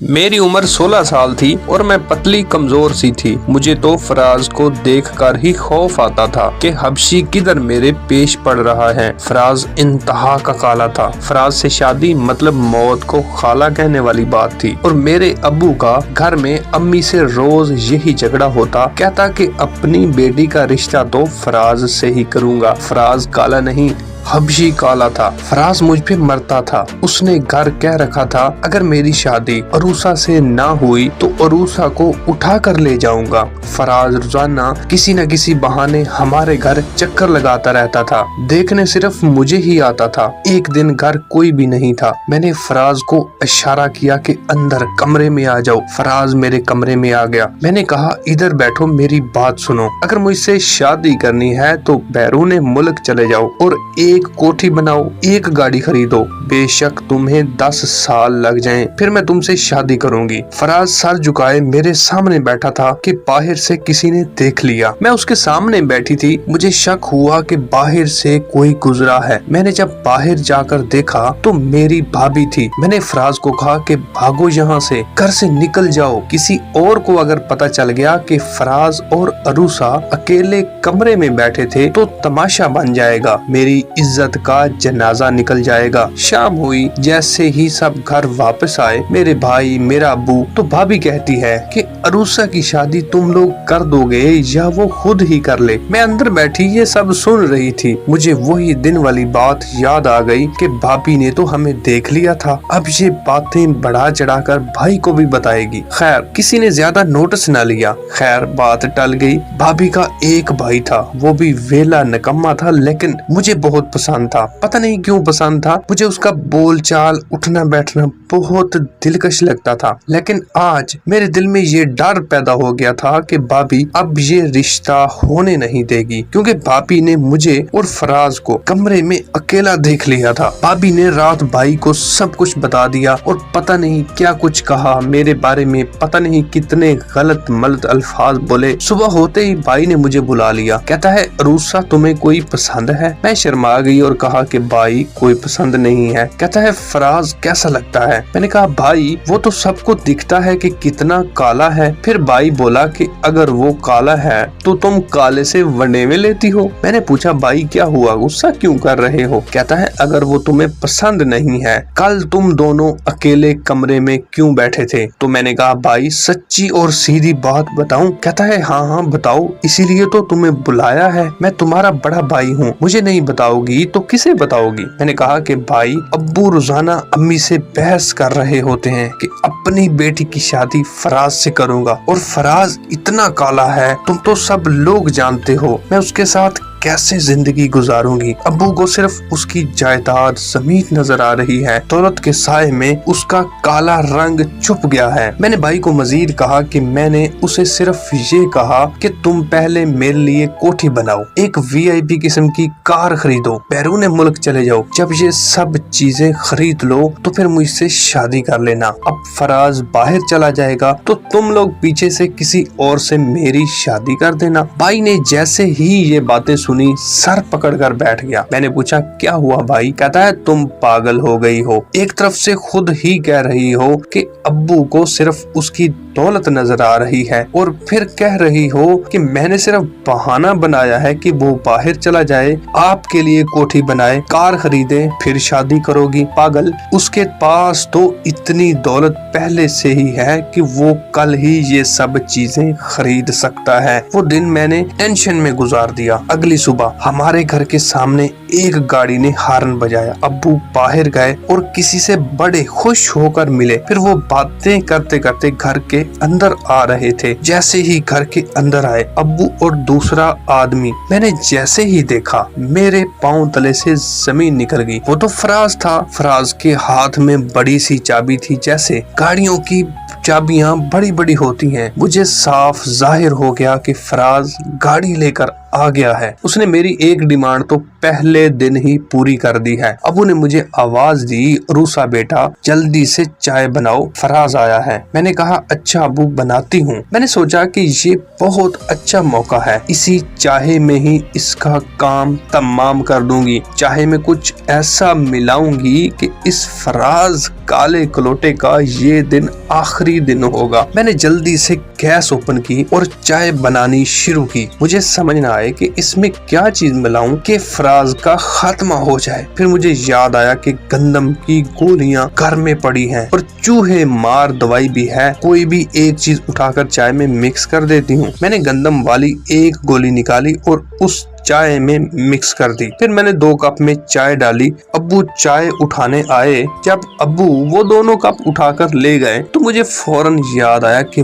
मेरी उम्र 16 साल थी और मैं पतली कमजोर सी थी। मुझे तो फराज को देखकर ही खौफ आता था कि हबशी किधर मेरे पेश पड़ रहा है। फराज इंतहा का काला था। फराज से शादी मतलब मौत को खाला कहने वाली बात थी और मेरे अब्बू का घर में अम्मी से रोज यही झगड़ा होता। कहता कि अपनी बेटी का रिश्ता तो फराज से ही करूंगा। फराज काला नहीं, हबशी काला था। फराज मुझ पे मरता था। उसने घर कह रखा था अगर मेरी शादी अरूसा से ना हुई तो अरूसा को उठा कर ले जाऊंगा। फराज रोजाना किसी न किसी बहाने हमारे घर चक्कर लगाता रहता था। देखने सिर्फ मुझे ही आता था। एक दिन घर कोई भी नहीं था। मैंने फराज को इशारा किया कि अंदर कमरे में आ जाओ। फराज मेरे कमरे में आ गया। मैंने कहा इधर बैठो, मेरी बात सुनो। अगर मुझसे शादी करनी है तो बैरून मुल्क चले जाओ और एक कोठी बनाओ, एक गाड़ी खरीदो। बेशक तुम्हें 10 साल लग जाएं, फिर मैं तुमसे शादी करूंगी। फराज सर झुकाए मेरे सामने बैठा था कि बाहर से किसी ने देख लिया। मैं उसके सामने बैठी थी। मुझे शक हुआ कि बाहर से कोई गुजरा है। मैंने जब बाहर जाकर देखा तो मेरी भाभी थी। मैंने फराज को कहा कि भागो यहाँ से, घर से निकल जाओ। किसी और को अगर पता चल गया कि फराज और अरूसा अकेले कमरे में बैठे थे तो तमाशा बन जाएगा। मेरी इज्जत का जनाजा निकल जाएगा। शाम हुई। जैसे ही सब घर वापस आए, मेरे भाई, मेरा अब्बू, तो भाभी कहती है कि अरूसा की शादी तुम लोग कर दोगे या वो खुद ही कर ले। मैं अंदर बैठी ये सब सुन रही थी। मुझे वही दिन वाली बात याद आ गई कि भाभी ने तो हमें देख लिया था। अब ये बातें बढ़ा चढ़ाकर भाई को भी बताएगी। खैर किसी ने ज्यादा नोटिस न लिया। खैर बात टल गई। भाभी का एक भाई था, वो भी वेला निकम्मा था, लेकिन मुझे बहुत पसंद था। पता नहीं क्यों पसंद था। मुझे उसका बोलचाल, उठना बैठना बहुत दिलकश लगता था। लेकिन आज मेरे दिल में ये डर पैदा हो गया था कि भाभी अब ये रिश्ता होने नहीं देगी, क्योंकि भाभी ने मुझे और फराज को कमरे में अकेला देख लिया था। भाभी ने रात भाई को सब कुछ बता दिया और पता नहीं क्या कुछ कहा मेरे बारे में। पता नहीं कितने गलत मलत अल्फाज बोले। सुबह होते ही भाई ने मुझे बुला लिया। कहता है अरूसा तुम्हें कोई पसंद है? मैं शर्मा गई और कहा कि भाई कोई पसंद नहीं है। कहता है फराज कैसा लगता है? मैंने कहा भाई वो तो सबको दिखता है कि कितना काला है। फिर भाई बोला कि अगर वो काला है तो तुम काले से वनेवे लेती हो। मैंने पूछा भाई क्या हुआ, गुस्सा क्यों कर रहे हो? कहता है अगर वो तुम्हें पसंद नहीं है, कल तुम दोनों अकेले कमरे में क्यों बैठे थे? तो मैंने कहा भाई सच्ची और सीधी बात बताऊं? कहता है हाँ हाँ बताओ, इसीलिए तो तुम्हें बुलाया है। मैं तुम्हारा बड़ा भाई हूँ, मुझे नहीं बताओगी तो किसे बताओगी? मैंने कहा कि भाई अब्बू रोजाना अम्मी से बहस कर रहे होते हैं कि अपनी बेटी की शादी फराज से करूंगा और फराज इतना काला है, तुम तो सब लोग जानते हो। मैं उसके साथ कैसे जिंदगी गुजारूंगी? अब्बू को सिर्फ उसकी जायदाद जमीन नजर आ रही है। दौलत के साए में उसका काला रंग छुप गया है। मैंने भाई को मजीद कहा कि मैंने उसे सिर्फ ये कहा कि तुम पहले मेरे लिए कोठी बनाओ, एक VIP किस्म की कार खरीदो, बैरून मुल्क चले जाओ। जब ये सब चीजें खरीद लो तो फिर मुझसे शादी कर लेना। अब फराज बाहर चला जाएगा तो तुम लोग पीछे से किसी और से मेरी शादी कर देना। भाई ने जैसे ही ये बातें सुनी सर पकड़कर बैठ गया। मैंने पूछा क्या हुआ भाई? कहता है तुम पागल हो गई हो। एक तरफ से खुद ही कह रही हो कि अब्बू को सिर्फ उसकी दौलत नजर आ रही है और फिर कह रही हो कि मैंने सिर्फ बहाना बनाया है कि वो बाहर चला जाए, आपके लिए कोठी बनाए, कार खरीदे, फिर शादी करोगी। पागल, उसके पास तो इतनी दौलत पहले से ही है कि वो कल ही ये सब चीजें खरीद सकता है। वो दिन मैंने टेंशन में गुजार दिया। अगली सुबह हमारे घर के सामने एक गाड़ी ने हॉर्न बजाया। अब्बू बाहर गए और किसी से बड़े खुश होकर मिले। फिर वो बातें करते करते घर के अंदर आ रहे थे। जैसे ही घर के अंदर आए अब्बू और दूसरा आदमी, मैंने जैसे ही देखा मेरे पांव तले से जमीन निकल गई। वो तो फराज था। फराज के हाथ में बड़ी सी चाबी थी, जैसे गाड़ियों की चाबियां बड़ी बड़ी होती हैं। मुझे साफ जाहिर हो गया कि फराज गाड़ी लेकर आ गया है। उसने मेरी एक डिमांड तो पहले दिन ही पूरी कर दी है। अबू ने मुझे आवाज दी, रूसा बेटा जल्दी से चाय बनाओ, फराज आया है। मैंने कहा अच्छा अबू बनाती हूँ। मैंने सोचा कि ये बहुत अच्छा मौका है, इसी चाय में ही इसका काम तमाम कर दूंगी। चाय में कुछ ऐसा मिलाऊंगी कि इस फराज काले कलोटे का ये दिन आखिरी दिन होगा। मैंने जल्दी से गैस ओपन की और चाय बनानी शुरू की। मुझे समझ ना आए कि इसमें क्या चीज मिलाऊं कि फराज का खात्मा हो जाए। फिर मुझे याद आया कि गंदम की गोलियां घर में पड़ी हैं और चूहे मार दवाई भी है, कोई भी एक चीज उठाकर चाय में मिक्स कर देती हूँ। मैंने गंदम वाली एक गोली निकाली और उस चाय में मिक्स कर दी। फिर मैंने 2 कप में चाय डाली। अब्बू चाय उठाने आए। जब अब्बू वो दोनों कप उठाकर ले गए तो मुझे फौरन याद आया कि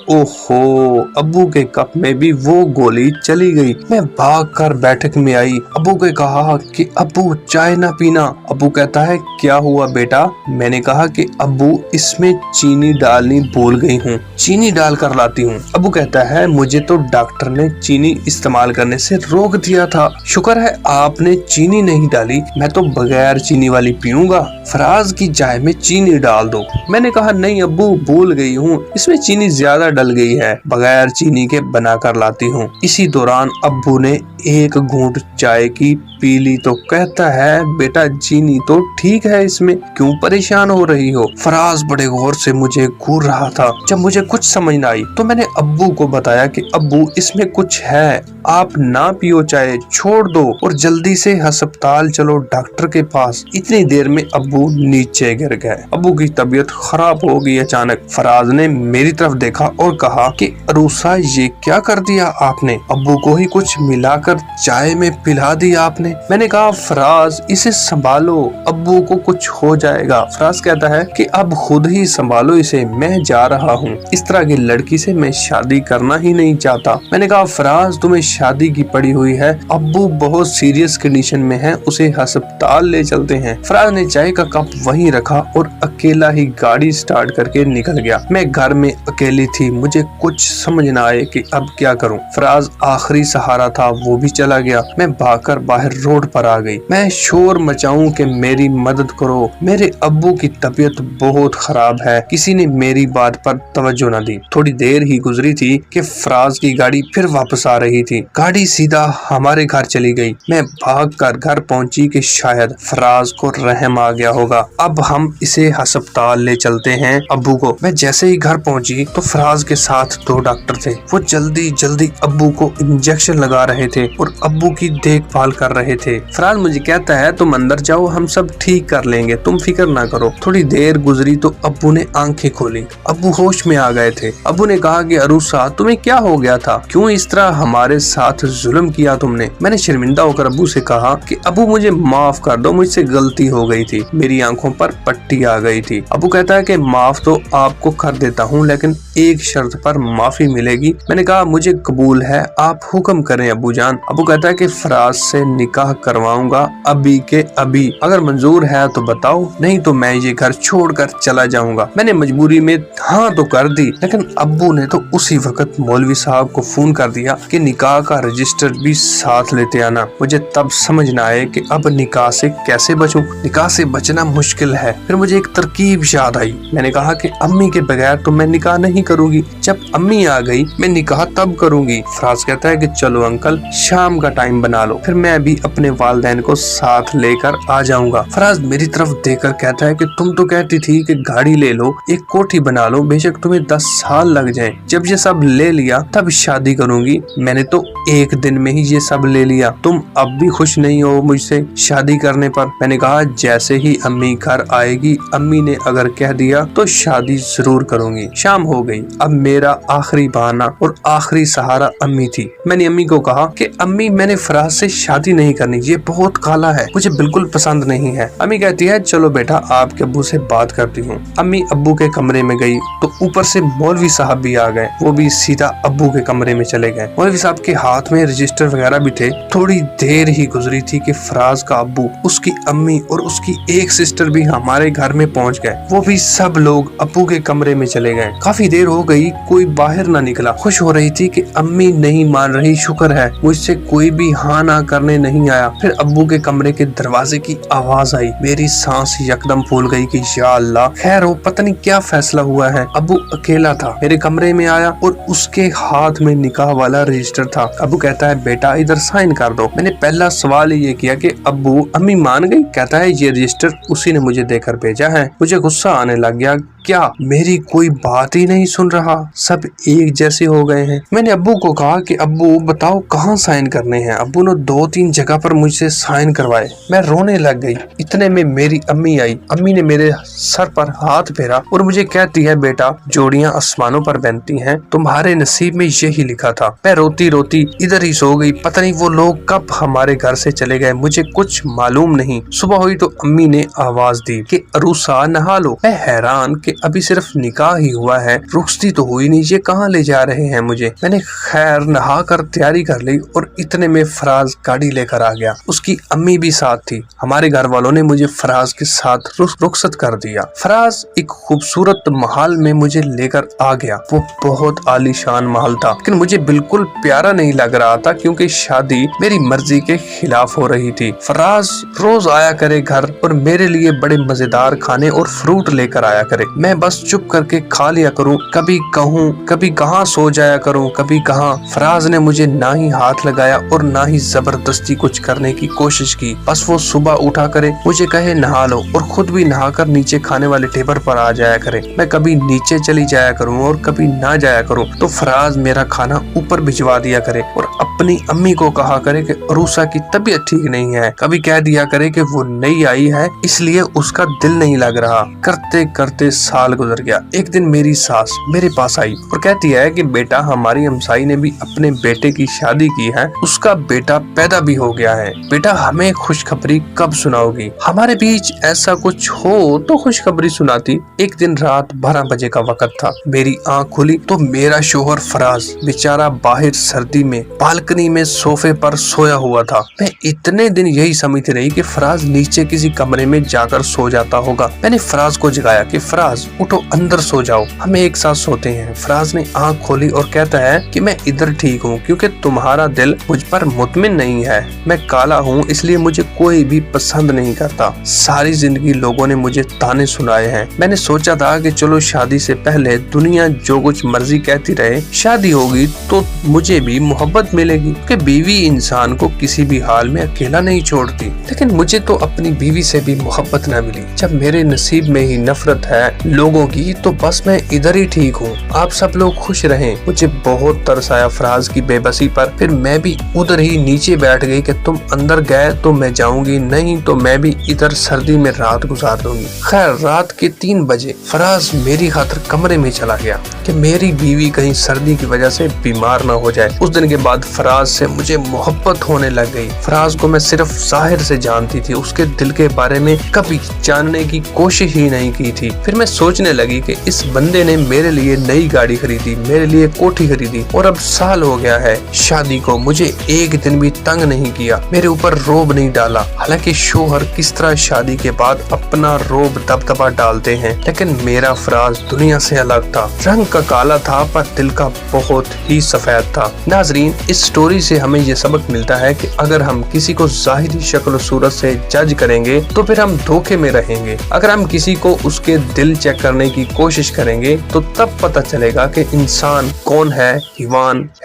ओहो, अब्बू के कप में भी वो गोली चली गई। मैं भागकर बैठक में आई। अब्बू को कहा कि अब्बू चाय ना पीना। अब्बू कहता है क्या हुआ बेटा? मैंने कहा कि अब्बू इसमें चीनी डालनी भूल गई हूँ, चीनी डाल कर लाती हूँ। अब्बू कहता है मुझे तो डॉक्टर ने चीनी इस्तेमाल करने से रोक दिया था, शुक्र है आपने चीनी नहीं डाली, मैं तो बगैर चीनी वाली पीऊंगा। फराज की चाय में चीनी डाल दो। मैंने कहा नहीं अब्बू, भूल गई हूँ, इसमें चीनी ज्यादा डल गई है, बगैर चीनी के बना कर लाती हूँ। इसी दौरान अब्बू ने एक घूंट चाय की पी ली तो कहता है बेटा चीनी तो ठीक है, इसमें क्यों परेशान हो रही हो? फराज बड़े गौर से मुझे घूर रहा था। जब मुझे कुछ समझ न आई तो मैंने अब्बू को बताया कि अब्बू इसमें कुछ है, आप ना पियो चाय, छोड़ दो और जल्दी से अस्पताल चलो डॉक्टर के पास। इतनी देर में अब्बू नीचे गिर गए। अब्बू की तबीयत खराब हो गई अचानक। फराज ने मेरी तरफ देखा और कहा कि अरूसा ये क्या कर दिया आपने? अब्बू को ही कुछ मिलाकर चाय में पिला दिया आपने। मैंने कहा फराज इसे संभालो, अब्बू को कुछ हो जाएगा। फराज कहता है कि अब खुद ही संभालो इसे, मैं जा रहा हूँ, इस तरह की लड़की से मैं शादी करना ही नहीं चाहता। मैंने कहा फराज तुम्हें शादी की पड़ी हुई है, अब्बू बहुत सीरियस कंडीशन में है, उसे अस्पताल ले चलते हैं। फराज ने चाय का कप वहीं रखा और अकेला ही गाड़ी स्टार्ट करके निकल गया। मैं घर में अकेली थी, मुझे कुछ समझ न आए कि अब क्या करूं। फराज आखिरी सहारा था, वो भी चला गया। मैं भागकर बाहर रोड पर आ गई। मैं शोर मचाऊं कि मेरी मदद करो, मेरे अब्बू की तबीयत बहुत खराब है। किसी ने मेरी बात पर तवज्जो न दी। थोड़ी देर ही गुजरी थी कि फराज की गाड़ी फिर वापस आ रही थी। गाड़ी सीधा हमारे घर चली गई। मैं भागकर घर पहुंची कि शायद फराज को रहम आ गया होगा, अब हम इसे अस्पताल ले चलते हैं अब्बू को। मैं जैसे ही घर पहुंची तो फराज के साथ 2 डॉक्टर थे। वो जल्दी जल्दी अब्बू को इंजेक्शन लगा रहे थे और अब्बू की देखभाल कर रहे थे। फराज मुझे कहता है तुम अंदर जाओ, हम सब ठीक कर लेंगे, तुम फिक्र ना करो। थोड़ी देर गुजरी तो अब्बू ने आंखें खोली। अब्बू होश में आ गए थे। अब्बू ने कहा कि अरूसा तुम्हें क्या हो गया था, क्यों इस तरह हमारे साथ जुल्म किया तुमने? मैंने शर्मिंदा होकर अब्बू से कहा कि अब्बू मुझे माफ कर दो, मुझसे गलती हो गई थी, मेरी आंखों पर पट्टी आ गई थी। अब्बू कहता है कि माफ तो आपको कर देता हूँ, लेकिन एक शर्त पर माफी मिलेगी। मैंने कहा मुझे कबूल है, आप हुक्म करें अब्बू जान। अब्बू कहता है कि फराज से निकाह करवाऊंगा अभी के अभी, अगर मंजूर है तो बताओ, नहीं तो मैं ये घर छोड़कर चला जाऊंगा। मैंने मजबूरी में हाँ तो कर दी, लेकिन अब्बू ने तो उसी वक्त मौलवी साहब को फोन कर दिया कि निकाह का रजिस्टर भी साथ लेते आना। मुझे तब समझ न आए कि अब निकाह से कैसे बचूं। निकाह से बचना मुश्किल है। फिर मुझे एक तरकीब याद आई। मैंने कहा कि अम्मी के बगैर तो मैं निकाह नहीं करूंगी, जब अम्मी आ गई मैं निकाह तब करूंगी। फराज कहता है कि चलो अंकल शाम का टाइम बना लो, फिर मैं भी अपने वालिदैन को साथ लेकर आ जाऊंगा। फराज मेरी तरफ देखकर कहता है कि तुम तो कहती थी कि गाड़ी ले लो, एक कोठी बना लो, बेशक तुम्हें 10 साल लग जाए, जब ये सब ले लिया तब शादी करूंगी। मैंने तो एक दिन में ही ये सब ले लिया, तुम अब भी खुश नहीं हो मुझसे शादी करने पर? मैंने कहा जैसे ही अम्मी घर आएगी, अम्मी ने अगर कह दिया तो शादी जरूर करूंगी। शाम हो गई। अब मेरा आखिरी बहाना और आखिरी सहारा अम्मी थी। मैंने अम्मी को कहा कि अम्मी मैंने फराज से शादी नहीं करनी, ये बहुत काला है, मुझे बिल्कुल पसंद नहीं है। अम्मी कहती है चलो बेटा आपके अब्बू से बात करती हूँ। अम्मी अब्बू के कमरे में गई तो ऊपर से मौलवी साहब भी आ गए। वो भी सीधा अब्बू के कमरे में चले गए। मौलवी साहब के हाथ में रजिस्टर वगैरह भी थे। थोड़ी देर ही गुजरी थी कि फराज का अब्बू, उसकी अम्मी और उसकी एक सिस्टर भी हमारे घर में पहुँच गए। वो भी सब लोग अब्बू के कमरे में चले गए। काफी देर हो गई थी कोई बाहर ना निकला। खुश हो रही थी कि अम्मी नहीं मान रही, शुक्र है मुझसे कोई भी हाँ ना करने नहीं आया। फिर अब्बू के कमरे के दरवाजे की आवाज आई। मेरी सांस यकदम फूल गई कि या अल्लाह खैर हो, पता नहीं क्या फैसला हुआ है। अब्बू अकेला था, मेरे कमरे में आया और उसके हाथ में निकाह वाला रजिस्टर था। अब्बू कहता है बेटा इधर साइन कर दो। मैंने पहला सवाल ये किया कि अब्बू अम्मी मान गई? कहता है ये रजिस्टर उसी ने मुझे देकर भेजा है। मुझे गुस्सा आने लग गया, क्या मेरी कोई बात ही नहीं सुन रहा, सब एक जैसे हो गए हैं। मैंने अब्बू को कहा कि अब्बू बताओ कहाँ साइन करने हैं। अब्बू ने 2-3 जगह पर मुझसे साइन करवाए। मैं रोने लग गई। इतने में मेरी अम्मी आई। अम्मी ने मेरे सर पर हाथ फेरा और मुझे कहती है बेटा जोड़ियां आसमानों पर बनती हैं, तुम्हारे नसीब में यही लिखा था। मैं रोती रोती इधर ही सो गई। पता नहीं वो लोग कब हमारे घर से चले गए, मुझे कुछ मालूम नहीं। सुबह हुई तो अम्मी ने आवाज दी कि अरूसा नहा लो। मैं हैरान कि अभी सिर्फ निकाह ही हुआ है, रुखसती तो हुई नहीं, ये कहाँ ले जा रहे हैं मुझे। मैंने खैर नहा कर तैयारी कर ली और इतने में फराज गाड़ी लेकर आ गया। उसकी अम्मी भी साथ थी। हमारे घर वालों ने मुझे फराज के साथ रुखसत कर दिया। फराज एक खूबसूरत महल में मुझे लेकर आ गया। वो बहुत आलीशान महल था, लेकिन मुझे बिल्कुल प्यारा नहीं लग रहा था क्योंकि शादी मेरी मर्जी के खिलाफ हो रही थी। फराज रोज आया करे घर और मेरे लिए बड़े मजेदार खाने और फ्रूट लेकर आया करे। मैं बस चुप करके खा लिया करूं, कभी कहूं कभी कहां सो जाया करूं, कभी कहां। फराज ने मुझे ना ही हाथ लगाया और ना ही जबरदस्ती कुछ करने की कोशिश की। बस वो सुबह उठा करे, मुझे कहे नहा लो और खुद भी नहाकर नीचे खाने वाले टेबल पर आ जाया करे। मैं कभी नीचे चली जाया करूं और कभी ना जाया करूं तो फराज मेरा खाना ऊपर भिजवा दिया करे और अपनी अम्मी को कहा करे कि अरूसा की तबीयत ठीक नहीं है। कभी कह दिया करे कि वो नई आई है इसलिए उसका दिल नहीं लग रहा। करते करते साल गुजर गया। एक दिन मेरी सास मेरे पास आई और कहती है कि बेटा हमारी हमसाई ने भी अपने बेटे की शादी की है, उसका बेटा पैदा भी हो गया है। बेटा हमें खुशखबरी कब सुनाओगी? हमारे बीच ऐसा कुछ हो तो खुशखबरी सुनाती। एक दिन रात 12 बजे का वक्त था। मेरी आंख खुली तो मेरा शोहर फराज बेचारा बाहर सर्दी में बालकनी में सोफे पर सोया हुआ था। मैं इतने दिन यही समझती रही कि फराज नीचे किसी कमरे में जाकर सो जाता होगा। मैंने फराज को जगाया कि फराज उठो अंदर सो जाओ, हमें एक साथ सोते हैं। फराज ने आंख खोली और कहता है कि मैं इधर ठीक हूँ क्योंकि तुम्हारा दिल मुझ पर मुतमिन नहीं है। मैं काला हूँ इसलिए मुझे कोई भी पसंद नहीं करता। सारी जिंदगी लोगों ने मुझे ताने सुनाए हैं। मैंने सोचा था कि चलो शादी से पहले दुनिया जो कुछ मर्जी कहती रहे, शादी होगी तो मुझे भी मोहब्बत मिलेगी कि बीवी इंसान को किसी भी हाल में अकेला नहीं छोड़ती। लेकिन मुझे तो अपनी बीवी से भी मोहब्बत न मिली। जब मेरे नसीब में ही नफरत है लोगों की तो बस मैं इधर ही ठीक हूँ। आप सब लोग खुश रहें। मुझे बहुत तरस आया फराज की बेबसी पर। फिर मैं भी उधर ही नीचे बैठ गई कि तुम अंदर गए तो मैं जाऊंगी, नहीं तो मैं भी इधर सर्दी में रात गुजार दूंगी। खैर रात के 3 बजे फराज मेरी खातिर कमरे में चला गया कि मेरी बीवी कहीं सर्दी की वजह से बीमार न हो जाए। उस दिन के बाद फराज से मुझे मोहब्बत होने लग गई। फराज को मैं सिर्फ जाहिर से जानती थी, उसके दिल के बारे में कभी जानने की कोशिश ही नहीं की थी। फिर मैं सोचने लगी कि इस बंदे ने मेरे लिए नई गाड़ी खरीदी, मेरे लिए कोठी खरीदी और अब साल हो गया है शादी को, मुझे एक दिन भी तंग नहीं किया, मेरे ऊपर रोब नहीं डाला। हालांकि शोहर किस तरह शादी के बाद अपना रोब दबदबा डालते हैं, लेकिन मेरा फराज दुनिया से अलग था। रंग का काला था पर दिल का बहुत ही सफेद था। नाजरीन इस स्टोरी से हमें ये सबक मिलता है कि अगर हम किसी को जाहिरी शक्ल सूरत से जज करेंगे तो फिर हम धोखे में रहेंगे। अगर हम किसी को उसके दिल चेक करने की कोशिश करेंगे तो तब पता चलेगा कि इंसान कौन है,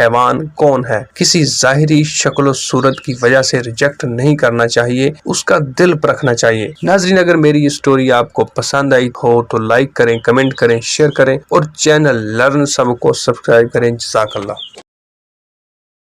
हैवान कौन है। किसी जाहिरी शक्ल सूरत की वजह से रिजेक्ट नहीं करना चाहिए, उसका दिल परखना चाहिए। नाजरीन अगर मेरी ये स्टोरी आपको पसंद आई हो तो लाइक करें, कमेंट करें, शेयर करें और चैनल लर्न सब को सब्सक्राइब करें। जज़ाकल्लाह।